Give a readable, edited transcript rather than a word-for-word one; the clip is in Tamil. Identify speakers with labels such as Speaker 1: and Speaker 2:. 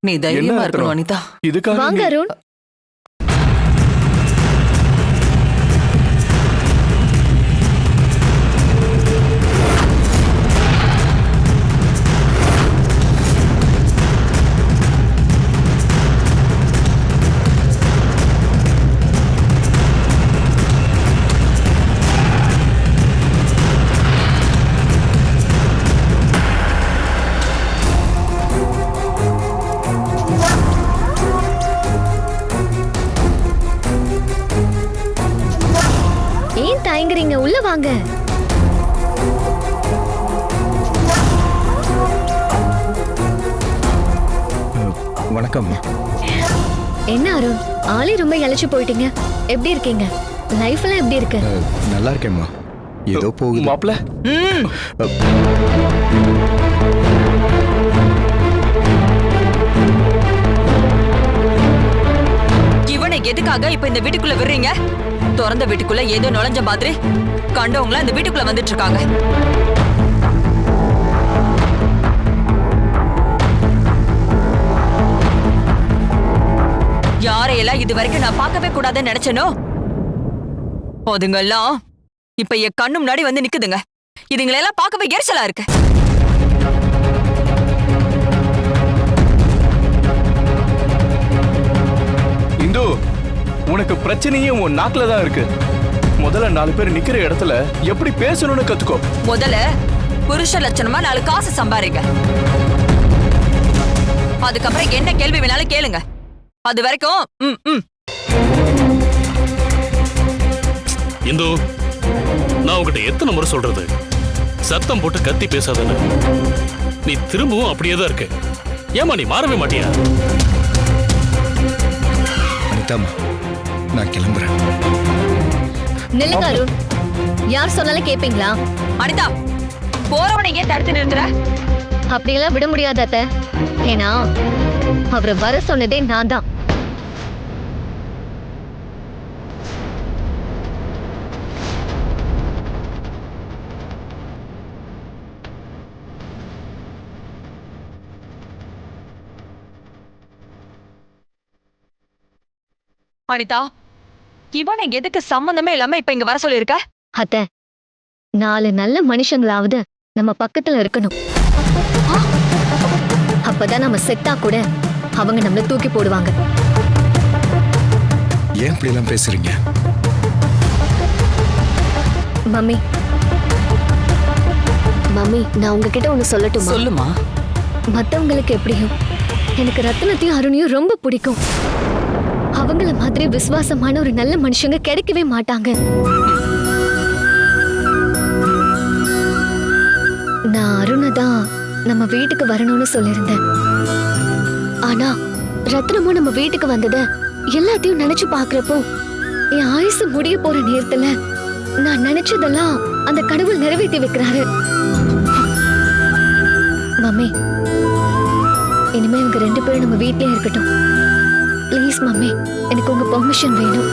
Speaker 1: நீ தைரியமா இருக்கணும் அனிதா.
Speaker 2: இதுக்காக
Speaker 3: வாங்க அருண். ஏன் தயங்குறீங்க? உள்ள வாங்க.
Speaker 2: வணக்கம்.
Speaker 3: என்ன அருண், ஆளே ரொம்ப இழைச்சு போயிட்டீங்க. எப்படி இருக்கீங்க? லைஃப் எல்லாம் எப்படி இருக்கு?
Speaker 4: நல்லா இருக்கேம்மா. ஏதோ போகுது.
Speaker 2: மாப்ள
Speaker 1: இவனை எதுக்காக இப்ப இந்த வீட்டுக்குள்ள விடுறீங்க? திறந்த வீட்டுக்குள்ள ஏதோ நுழைஞ்ச மாதிரி கண்டவங்களா இந்த வீட்டுக்குள்ள வந்துட்டு இருக்காங்க. யாரையெல்லாம் இது வரைக்கும் நான் பார்க்கவே கூடாதுன்னு நினைச்சனோ அதுங்கெல்லாம் இப்ப என் கண்ணு முன்னாடி வந்து நிக்குதுங்க. இதுங்களெல்லாம் பார்க்கவே எரிச்சலா இருக்கு.
Speaker 2: இந்து, உனக்கு பிரச்சனையே உன் நாக்குல தான் இருக்கு. முதல்ல 4 பேர் நிக்கிற இடத்துல எப்படி பேசணும்னு கத்துக்கோ.
Speaker 1: முதல்ல புருஷ லட்சணமா 4 காசு சம்பாதிங்க. அதுக்கப்புறம் என்ன கேள்வி வேணாலும் கேளுங்க. அது வரைக்கும்
Speaker 5: இந்து, நான் உங்ககிட்ட எத்தனை முறை சொல்றது, சத்தம் போட்டு கத்தி பேசாதன்னு. நீ திரும்பவும் அப்படியே தான் இருக்கு. ஏமா நீ மாறவே மாட்டியா?
Speaker 4: அனிதாம்மா, நான் கிளம்புறேன்.
Speaker 3: நில்லுங்க அருண். யார் சொன்னாலும் கேப்பீங்களா?
Speaker 1: அனிதா, போறவனை ஏன் தடுத்து நிறுத்துற?
Speaker 3: அப்படியெல்லாம் விட முடியாது அத்தை. ஏன்னா அவரை வர சொன்னதே நான் தான்.
Speaker 1: அனிதா, இவனை எதுக்கு சம்பந்தமே இல்லாம இப்ப இங்க வர சொல்லிருக்க?
Speaker 3: அத்தை, 4 நல்ல மனுஷங்களாவது நம்ம பக்கத்துல இருக்கணும். அப்பதான் நம்ம செத்தா கூட அவங்க நம்மள தூக்கி போடுவாங்க.
Speaker 4: ஏன் இப்படி எல்லாம் பேசுறீங்க?
Speaker 3: மம்மி, மம்மி, நான் உங்ககிட்ட ஒண்ணு சொல்லட்டுமா?
Speaker 1: சொல்லுமா.
Speaker 3: மத்தவங்களுக்கு எப்படியும் எனக்கு ரத்னத்தையும் அருணையும் ரொம்ப பிடிக்கும். அவங்கள மாதிரி விசுவாசமான ஒரு நல்ல மனுஷங்க கிடைக்கவே மாட்டாங்க. நான் அருணை தான் நம்ம வீட்டுக்கு வரணும்னு சொல்லியிருந்தேன். ஆனா ரத்னமும் நம்ம வீட்டுக்கு வந்தத எல்லாத்தையும் நினைச்சு பாக்குறப்போ என் ஆயுசு முடிய போற நேரத்துல நான் நினைச்சதெல்லாம் அந்த கடவுள் நிறைவேற்றி வைக்கிறாரு. மம்மி, இனிமே இவங்க 2 பேரும் நம்ம வீட்லயே இருக்கட்டும். ப்ளீஸ் மம்மி, எனக்கு உங்க பெர்மிஷன் வேணும்.